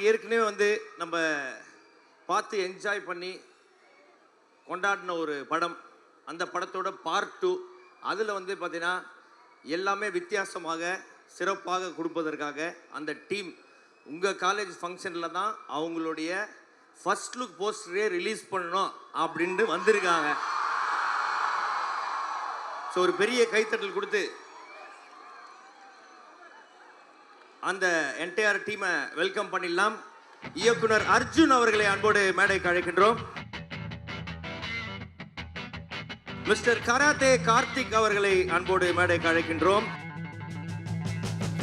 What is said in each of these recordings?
ஏற்கனவே வந்து நம்ம பார்த்து என்ஜாய் பண்ணி கொண்டாடின ஒரு படம், அந்த படத்தோட பார்ட் 2. அதில் வந்து பார்த்தீங்கன்னா எல்லாமே வித்தியாசமாக சிறப்பாக கொடுப்பதற்காக அந்த டீம் உங்கள் காலேஜ் ஃபங்க்ஷனில் தான் அவங்களுடைய ஃபர்ஸ்ட் லுக் போஸ்டரே ரிலீஸ் பண்ணணும் அப்படின்ட்டு வந்திருக்காங்க. ஸோ ஒரு பெரிய கைத்தட்டல் கொடுத்து அந்த என்டையர் டீமை வெல்கம் பண்ணிடலாம். இயக்குனர் அர்ஜுன் அவர்களை அன்போடு மேடைக்கு அழைக்கின்றோம். மிஸ்டர் கராத்தே கார்த்திக் அவர்களை அன்போடு மேடைக்கு அழைக்கின்றோம்.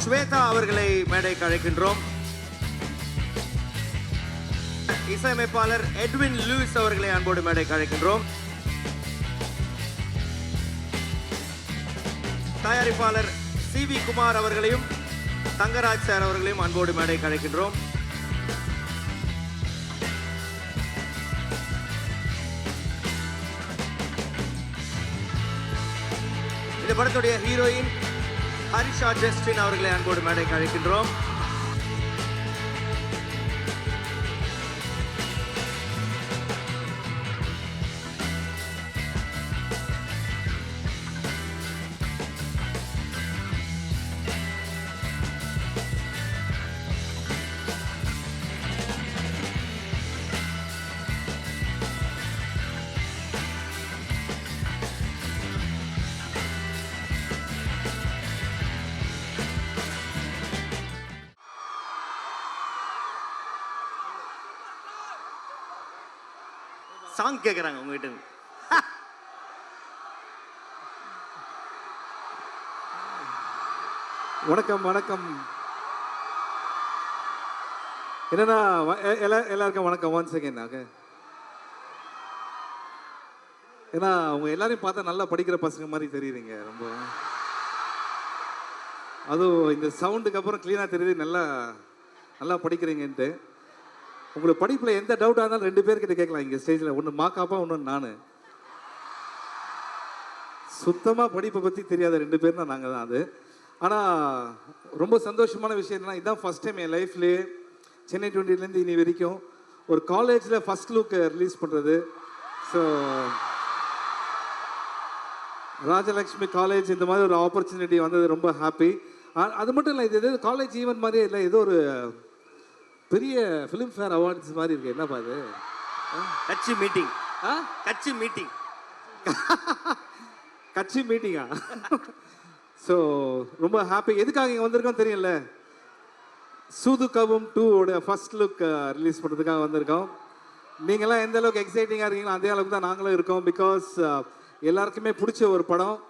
ஸ்வேதா அவர்களை மேடைக்கு அழைக்கின்றோம். இசையமைப்பாளர் எட்வின் லூயிஸ் அவர்களை அன்போடு மேடைக்கு அழைக்கின்றோம். தயாரிப்பாளர் சி.வி. குமார் அவர்களையும் தங்கராஜ் சார் அவர்களையும் அன்போடு மேடைக்கு அழைக்கின்றோம். இந்த படத்துடைய ஹீரோயின் ஹரிஷா ஜஸ்டின் அவர்களை அன்போடு மேடைக்கு அழைக்கின்றோம். சாங் கேட்குறாங்க உங்ககிட்ட. வணக்கம் வணக்கம். என்னன்னா எல்லாருக்கும் வணக்கம். 1 செகண்ட். ஏன்னா அவங்க எல்லாரையும் பார்த்தா நல்லா படிக்கிற பசங்க மாதிரி தெரியுறீங்க. ரொம்ப அதுவும் இந்த சவுண்டுக்கு அப்புறம் கிளீனாக தெரியுது நல்லா நல்லா படிக்கிறீங்கன்ட்டு. உங்களுக்கு படிப்பில் எந்த டவுட்டாக இருந்தாலும் 2 பேர்கிட்ட கேட்கலாம் இங்கே ஸ்டேஜில். ஒன்று மாக்காப்பா, ஒன்று நான். சுத்தமாக படிப்பை பற்றி தெரியாத 2 பேர் தான் நாங்கள் தான் அது. ஆனால் ரொம்ப சந்தோஷமான விஷயம் என்னன்னா, இதுதான் ஃபஸ்ட் டைம் என் லைஃப்லேயே சென்னை 20லேருந்து இனி வரைக்கும் ஒரு காலேஜில் ஃபஸ்ட் லுக் ரிலீஸ் பண்ணுறது. ஸோ ராஜலக்ஷ்மி காலேஜ் இந்த மாதிரி ஒரு ஆப்பர்ச்சுனிட்டி வந்தது ரொம்ப ஹாப்பி. அது மட்டும் இல்லை, இது எது காலேஜ் ஈவெண்ட் மாதிரியே இல்லை, ஏதோ ஒரு பெரிய ஃபிலிம் ஃபேர் அவார்ட்ஸ் மாதிரி இருக்கு. என்னப்பா இது? கட்சி மீட்டிங். கட்சி மீட்டிங். கட்சி மீட்டிங்கா? ஸோ ரொம்ப ஹாப்பி. எதுக்காக இங்கே வந்திருக்கோம் தெரியல. சூதுகவும் 2 ஃபர்ஸ்ட் லுக் ரிலீஸ் பண்ணுறதுக்காக வந்திருக்கோம். நீங்களாம் எந்த அளவுக்கு எக்ஸைட்டிங்காக இருக்கீங்களோ அதே அளவுக்கு தான் நாங்களும் இருக்கோம். பிகாஸ் எல்லாருக்குமே பிடிச்ச ஒரு படம்.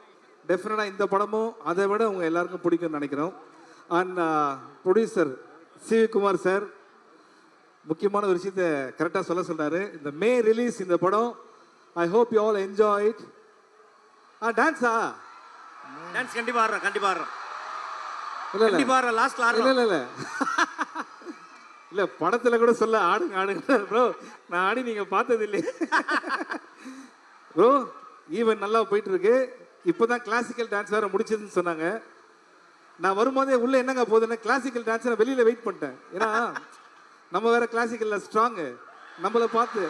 டெஃபினட்டாக இந்த படமும் அதை விட உங்கள் எல்லாருக்கும் பிடிக்கும்னு நினைக்கிறோம். And producer CV. Kumar sir முக்கியமான ஒரு விஷயத்தை கரெக்டாக சொல்கிறாரு. இந்த மே ரிலீஸ் இந்த படம். I hope you all enjoy it. டான்ஸா? டான்ஸ் கண்டிப்பாக ஆடுறோம். கண்டிப்பாக ஆடுறோம். இல்லை இல்லை கண்டிப்பாக ஆடுறோம். லாஸ்ட்டில் ஆடுறோம். இல்லை இல்லை இல்லை படத்தில் கூட சொல்ல ஆடுங்க ஆடுங்க ப்ரோ. நான் ஆடி நீங்கள் பார்த்தது இல்லையே ப்ரோ. ஈவென்ட் நல்லா போயிட்டு இருக்கு. இப்போ தான் கிளாசிக்கல் டான்ஸ் வேறு முடிச்சதுன்னு சொன்னாங்க. நான் வரும்போதே உள்ளே என்னங்க போகுதுன்னா கிளாசிக்கல் டான்ஸ் நான் வெளியில் வெயிட் பண்ணிட்டேன். ஏன்னா நம்ம வேற கிளாசிக்கலில் ஸ்ட்ராங்கு. நம்மளை பார்த்து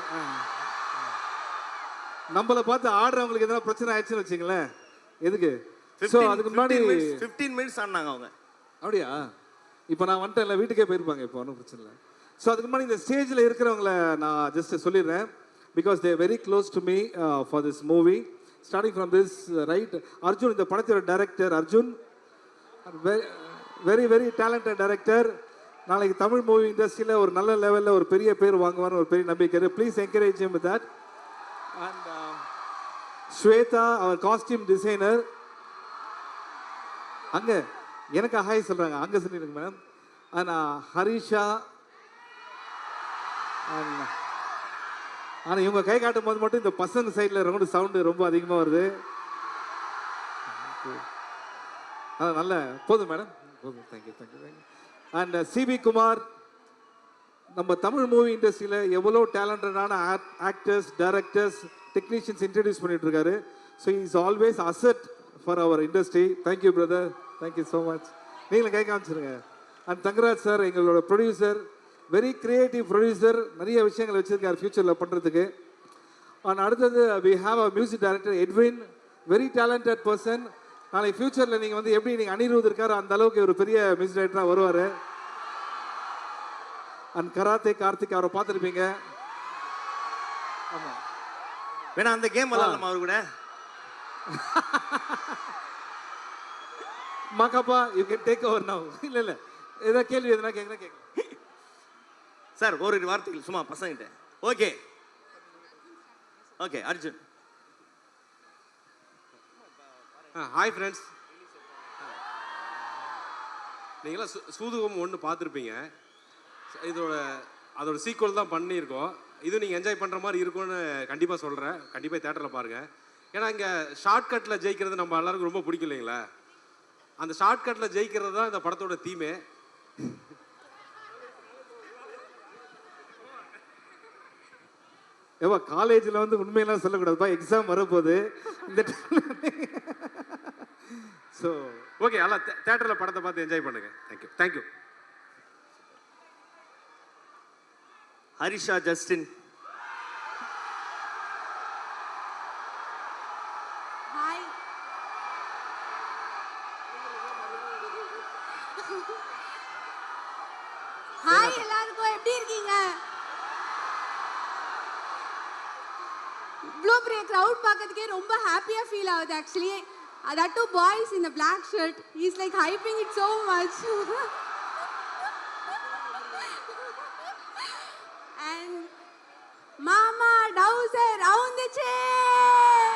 ஆடுறவங்களுக்கு எதனா பிரச்சனை ஆயிடுச்சுன்னு வச்சுங்களேன், எதுக்கு? ஸோ அதுக்கு முன்னாடி 15 மினிட்ஸ் ஆனாங்க அவங்க. அப்படியா? இப்போ நான் வந்துட்டேன், இல்லை வீட்டுக்கே போயிருப்பாங்க, இப்போ ஒன்றும் பிரச்சனை இல்லை. ஸோ அதுக்கு முன்னாடி இந்த ஸ்டேஜில் இருக்கிறவங்கள நான் ஜஸ்ட் சொல்லிடுறேன். Because they very close to me for this movie. Starting from this right, Arjun, இந்த படத்தோட director Arjun, very very talented director. நாளைக்கு தமிழ் மூவி இண்டஸ்ட்ரியில் ஒரு நல்ல லெவலில் ஒரு பெரிய பேர் வாங்குவார்னு ஒரு பெரிய நம்பிக்கை. Please encourage him with that. And Shweta, அவர் காஸ்டியூம் டிசைனர். அங்கே எனக்கு ஹாய் சொல்கிறாங்க, அங்கே சொல்லிடுங்க மேடம். அண்ட் ஹரிஷா. ஆனால் இவங்க கை காட்டும் போது மட்டும் இந்த பசங்க சைடில் ரொம்ப சவுண்டு ரொம்ப அதிகமாக வருது. நல்ல போதும் மேடம், போதும். Thank you thank you thank you. And Sibi Kumar, நம்ம தமிழ் மூவி இண்டஸ்ட்ரியில் எவ்வளோ டேலண்டடான ஆக்டர்ஸ், டைரக்டர்ஸ், டெக்னீஷியன்ஸ் இன்ட்ரடியூஸ் பண்ணிட்டு இருக்காரு. So is always asset for our industry. Thank you brother, thank you so much. நீங்களும் கை காமிச்சிருங்க. அண்ட் தங்கராஜ் சார், எங்களோட ப்ரொடியூசர், வெரி கிரியேட்டிவ் ப்ரொடியூசர், நிறைய விஷயங்கள் வச்சுருக்கார் ஃப்யூச்சரில் பண்ணுறதுக்கு. அண்ட் அடுத்தது we have a music director Edwin, very talented person. நாளைக்கு ஃப்யூச்சரில் நீங்கள் வந்து எப்படி நீங்கள் அனிருத் இருக்காரோ அந்த அளவுக்கு ஒரு பெரிய மியூசிக் டைரக்டராக வருவார். அண்ட் கராத்தே கார்த்திக், அவரை பார்த்துருப்பீங்க. ஆமாம், வேணா அந்த கேம் விளாடலாமா அவர் கூட? மகாப்பா, you can take over now. இல்லை இல்லை, ஏதாவது கேள்வி எதுனா கேட்க சார், ஒரு வார்த்தைகள் சும்மா பசங்கிட்ட. Okay okay Arjun. Hi friends, நீங்களாம் சூதுகம் ஒன்று பார்த்துருப்பீங்க. அதோட சீக்குவல் தான் பண்ணியிருக்கோம். இது நீங்கள் என்ஜாய் பண்ணுற மாதிரி இருக்கும்னு கண்டிப்பாக சொல்கிறேன். கண்டிப்பாக தேட்டரில் பாருங்கள். ஏன்னா இங்கே ஷார்ட்கட்டில் ஜெயிக்கிறது நம்ம எல்லாருக்கும் ரொம்ப பிடிக்கும் இல்லைங்களா? அந்த ஷார்ட்கட்டில் ஜெயிக்கிறது தான் இந்த படத்தோட தீமே. ஏவா, காலேஜில் வந்து உண்மையெல்லாம் சொல்லக்கூடாதுப்பா, எக்ஸாம் வரப்போகுது இந்த. ஸோ ஓகே, எல்லாம் தேட்டரில் படத்தை பார்த்து என்ஜாய் பண்ணுங்க. Thank you thank you. Harisha Justin. Hi. Hi எல்லாருக்கும், எப்படி இருக்கீங்க? இவ்வளோ பெரிய க்ரௌட் பார்க்கறதுக்கே ரொம்ப ஹாப்பியாக ஃபீல் ஆகுது actually. that two boys in the black shirt, he's like hyping it so much. And mama dowser round the chair.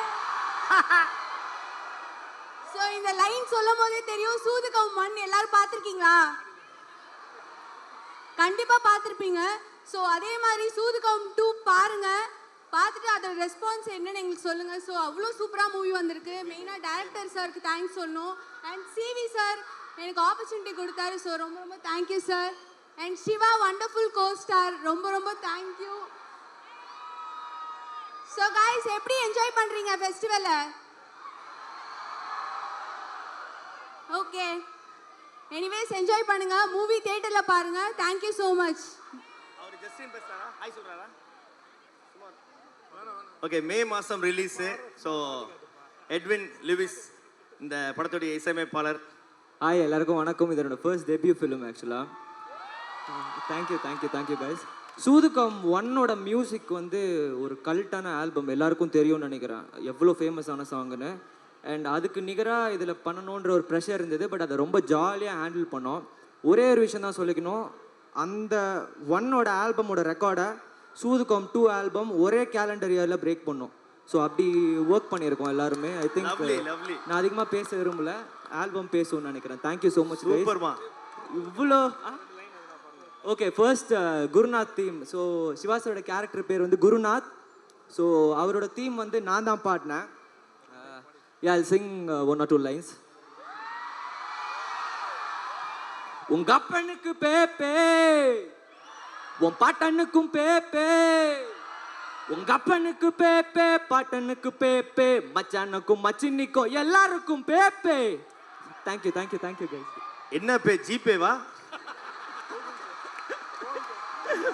So இந்த லைன் சொல்லும் போதே தெரியும் சூதுகம் 1 எல்லாரும் பார்த்திருக்கீங்களா? கண்டிப்பா பார்த்திருப்பீங்க. ஸோ அதே மாதிரி சூதுகம் 2 பாருங்க, பார்த்துட்டு அதோட ரெஸ்பான்ஸ் என்னன்னு எங்களுக்கு சொல்லுங்கள். ஸோ அவ்வளோ சூப்பராக மூவி வந்திருக்கு. மெயினாக டைரக்டர் சாருக்கு தேங்க்ஸ் சொல்லணும். அண்ட் சிவி சார் எனக்கு ஆப்பர்ச்சுனிட்டி கொடுத்தாரு. ஸோ ரொம்ப ரொம்ப thank you sir. And Shiva, wonderful co star, ரொம்ப ரொம்ப தேங்க்யூ. ஸோ காய்ஸ், எப்படி என்ஜாய் பண்ணுறீங்க ஃபெஸ்டிவலை? ஓகே, எனிவேஸ் என்ஜாய் பண்ணுங்க. மூவி தியேட்டரில் பாருங்க. Thank you so much. அவர் ஜஸ்டின் பேசுறாரா? ஹாய் சொல்றாரா? ஓகே, மே மாதம் ரிலீஸு. ஸோ எட்வின் லிவிஸ் இந்த படத்துடைய இசையமைப்பாளர். ஹாய் எல்லாருக்கும் வணக்கம். இதோட ஃபர்ஸ்ட் டெபியூ ஃபிலிம் ஆக்சுவலாக. Thank you guys. சூதுகம் 1ஓட மியூசிக் வந்து ஒரு கல்ட்டான ஆல்பம், எல்லாருக்கும் தெரியும்னு நினைக்கிறேன் எவ்வளோ ஃபேமஸான சாங்குன்னு. அண்ட் அதுக்கு நிகராக இதில் பண்ணணுன்ற ஒரு ப்ரெஷர் இருந்தது. பட் அதை ரொம்ப ஜாலியாக ஹேண்டில் பண்ணோம். ஒரே ஒரு விஷயம் தான் சொல்லிக்கணும், அந்த 1ஓட ஆல்பமோட ரெக்கார்டை சூதுகம் 2 ஆல்பம் ஒரே கேலண்டர் இயரில் பிரேக் பண்ணோம். ஸோ அப்படி ஒர்க் பண்ணியிருக்கோம் எல்லாருமே. ஐ திங்க் நான் அதிகமாக பேச விரும்பல, ஆல்பம் பேசணும்னு நினைக்கிறேன். Thank you so much. இவ்வளோ okay. First Gurunath theme. So சிவாசோட கேரக்டர் பேர் வந்து குருநாத். ஸோ அவரோட தீம் வந்து நான் தான் பாடினேன். I'll sing 1 or 2 lines. உங்க அப்பனுக்கு பேப்பே, உன் பாட்டனுக்கும் பேப்பே, உங்க அப்பனுக்கு பேப்பே, பாட்டனுக்கு பேப்பே, மச்சானுக்கும் மச்சினிக்கும் எல்லாருக்கும் பேப்பே. Thank you thank you thank you guys. என்ன பே? ஜிபேவா?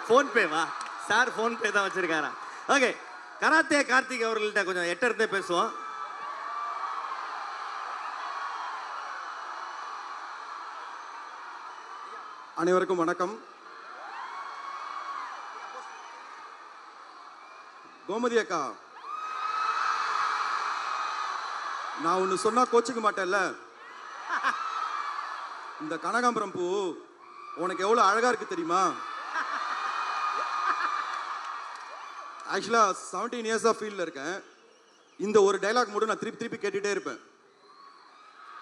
ஃபோன் பேவா? சார் ஃபோன் பே தான் வச்சிருக்காரா? ஓகே, கராத்தே கார்த்திக் அவர்கள்ட்ட கொஞ்சம் எட்ட இருந்தே பேசுவோம். அனைவருக்கும் வணக்கம். கோமதி அக்கா, நான் ஒன்று சொன்னா கோச்சுக்க மாட்டேன்ல. இந்த கனகாம்பரம் பூ உனக்கு எவ்வளோ அழகா இருக்கு தெரியுமா? ஆக்சுவலாக 17 இயர்ஸாக ஃபீல்டில் இருக்கேன். இந்த ஒரு டைலாக் மட்டும் நான் திருப்பி திருப்பி கேட்டுகிட்டே இருப்பேன்.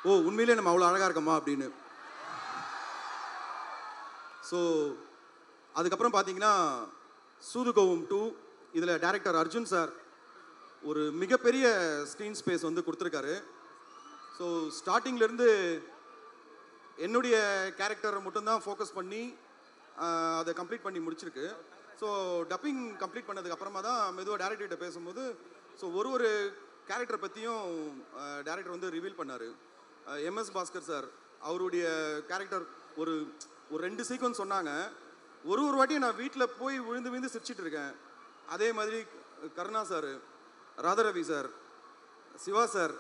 ஓ, உண்மையிலே நம்ம அவ்வளோ அழகாக இருக்கோமா அப்படின்னு. ஸோ அதுக்கப்புறம் பார்த்தீங்கன்னா சூதுகோவம் 2 இதில் டைரக்டர் அர்ஜுன் சார் ஒரு மிகப்பெரிய ஸ்க்ரீன் ஸ்பேஸ் வந்து கொடுத்துருக்காரு. ஸோ ஸ்டார்டிங்லேருந்து என்னுடைய கேரக்டரை மட்டும்தான் ஃபோக்கஸ் பண்ணி அதை கம்ப்ளீட் பண்ணி முடிச்சிருக்கு. ஸோ டப்பிங் கம்ப்ளீட் பண்ணதுக்கு அப்புறமா தான் மெதுவாக டேரக்டர்கிட்ட பேசும்போது ஸோ ஒரு கேரக்டரை பற்றியும் டேரக்டர் வந்து ரிவீல் பண்ணார். எம்எஸ் பாஸ்கர் சார் அவருடைய கேரக்டர் ஒரு 2 சீக்வன்ஸ் சொன்னாங்க. ஒரு வாட்டியும் நான் வீட்டில் போய் விழுந்து விழுந்து சிரிச்சிட்டு இருக்கேன். அதே மாதிரி Karuna sir, Radharavi sir, Siva sir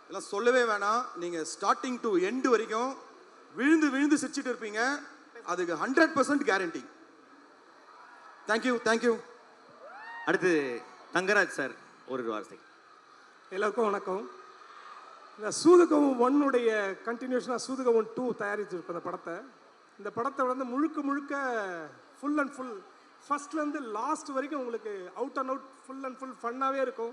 இதெல்லாம் சொல்லவே வேணாம். நீங்கள் ஸ்டார்டிங் டு எண்டு வரைக்கும் விழுந்து விழுந்து சிரிச்சிட்டு இருப்பீங்க. அதுக்கு 100% கேரண்டி. Thank you thank you. அடுத்து தங்கராஜ் சார் ஒரு வார்த்தை. எல்லாருக்கும் வணக்கம். இந்த சூதுகோவம் 1 கண்டினியூஷனாக சூதுகோவம் 2 தயாரிச்சிருப்பேன். இந்த படத்தை வந்து முழுக்க ஃபுல் அண்ட் ஃபுல் ஃபர்ஸ்ட்லேருந்து லாஸ்ட் வரைக்கும் உங்களுக்கு out and out full and full ஃபன்னாகவே இருக்கும்.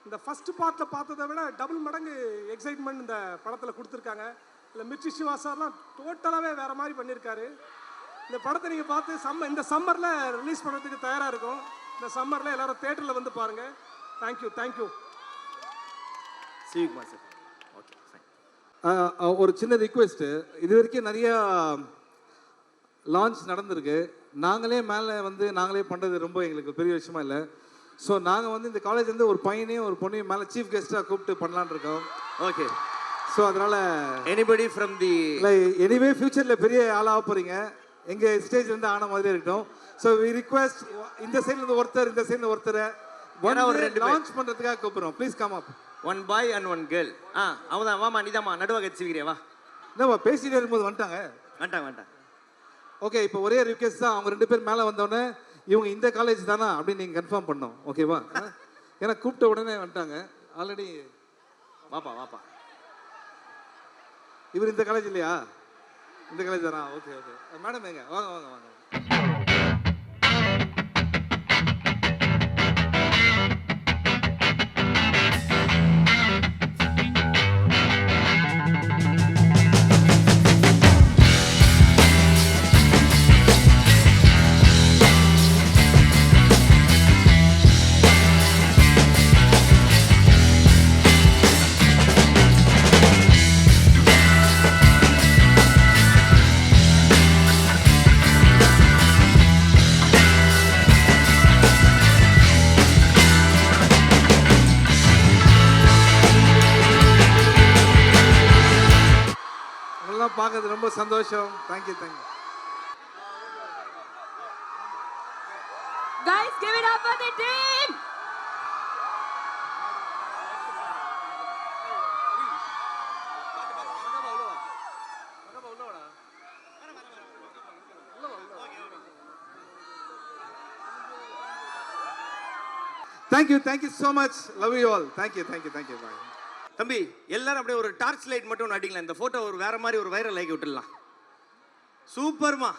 இந்த ஃபஸ்ட்டு பார்ட்டில் பார்த்ததை விட டபுள் மடங்கு எக்ஸைட்மெண்ட் இந்த படத்தில் கொடுத்துருக்காங்க. இல்லை மிர்ச்சி சிவா சார்லாம் டோட்டலாகவே வேறு மாதிரி பண்ணியிருக்காரு. இந்த படத்தை நீங்கள் பார்த்து இந்த சம்மரில் ரிலீஸ் பண்ணுறதுக்கு தயாராக இருக்கும். இந்த சம்மரில் எல்லாரும் தேட்டரில் வந்து பாருங்கள். Thank you thank you. Sivakumar sir. Okay, ஒரு சின்ன ரிக்வெஸ்ட்டு. இது வரைக்கும் நிறையா லான்ச் நடந்திருக்கு. நாங்களே மேலே வந்து நாங்களே பண்ணுறது ரொம்ப எங்களுக்கு பெரிய விஷயமா இல்லை. ஸோ நாங்கள் வந்து இந்த காலேஜ்லேருந்து ஒரு பையனையும் ஒரு பொண்ணையும் மேலே சீஃப் கெஸ்ட்டாக கூப்பிட்டு பண்ணலான்னு இருக்கோம். ஓகே. ஸோ அதனால் எனிபடி ஃப்ரம் தி இல்லை, எனிவே ஃபியூச்சரில் பெரிய ஆளாக போகிறீங்க. எங்கள் ஸ்டேஜ்லேருந்து ஆன மாதிரி இருக்கட்டும். ஸோ வி ரிக்வெஸ்ட் இந்த சைட்லேருந்து ஒருத்தர், இந்த சைட்லேருந்து ஒருத்தர் ஒரு 2 லான்ச் பண்ணுறதுக்காக கூப்பிட்றோம். Please come up. 1 boy and 1 girl. அவதான் வாமா, நீதாம்மா நடுவாக வச்சுக்கிறே வா. என்னப்பா பேசிகிட்டே இருக்கும்போது வந்துட்டாங்க. வேண்டாம். ஓகே, இப்போ ஒரே ரிக்வெஸ்ட் தான். அவங்க 2 பேர் மேலே வந்தோடனே இவங்க இந்த காலேஜ் தானா அப்படின்னு நீங்கள் கன்ஃபார்ம் பண்ணோம். ஓகேவா? ஏன்னா கூப்பிட்ட உடனே வந்துட்டாங்க ஆல்ரெடி. வாப்பா. இவர் இந்த காலேஜ் இல்லையா? இந்த காலேஜ் தானா? ஓகே. மேடம் எங்க? வாங்க. பார்க்கறது ரொம்ப சந்தோஷம். Thank you. Guys, give it up for the team. Thank you so much. Love you all. Thank you. Bye. தம்பி, எல்லாரும் அப்படியே ஒரு டார்ச் லைட் மட்டும் அடிக்கலாம். இந்த போட்டோ ஒரு வேற மாதிரி ஒரு வைரல் ஆக்கி விட்டுடலாம். சூப்பர்மா.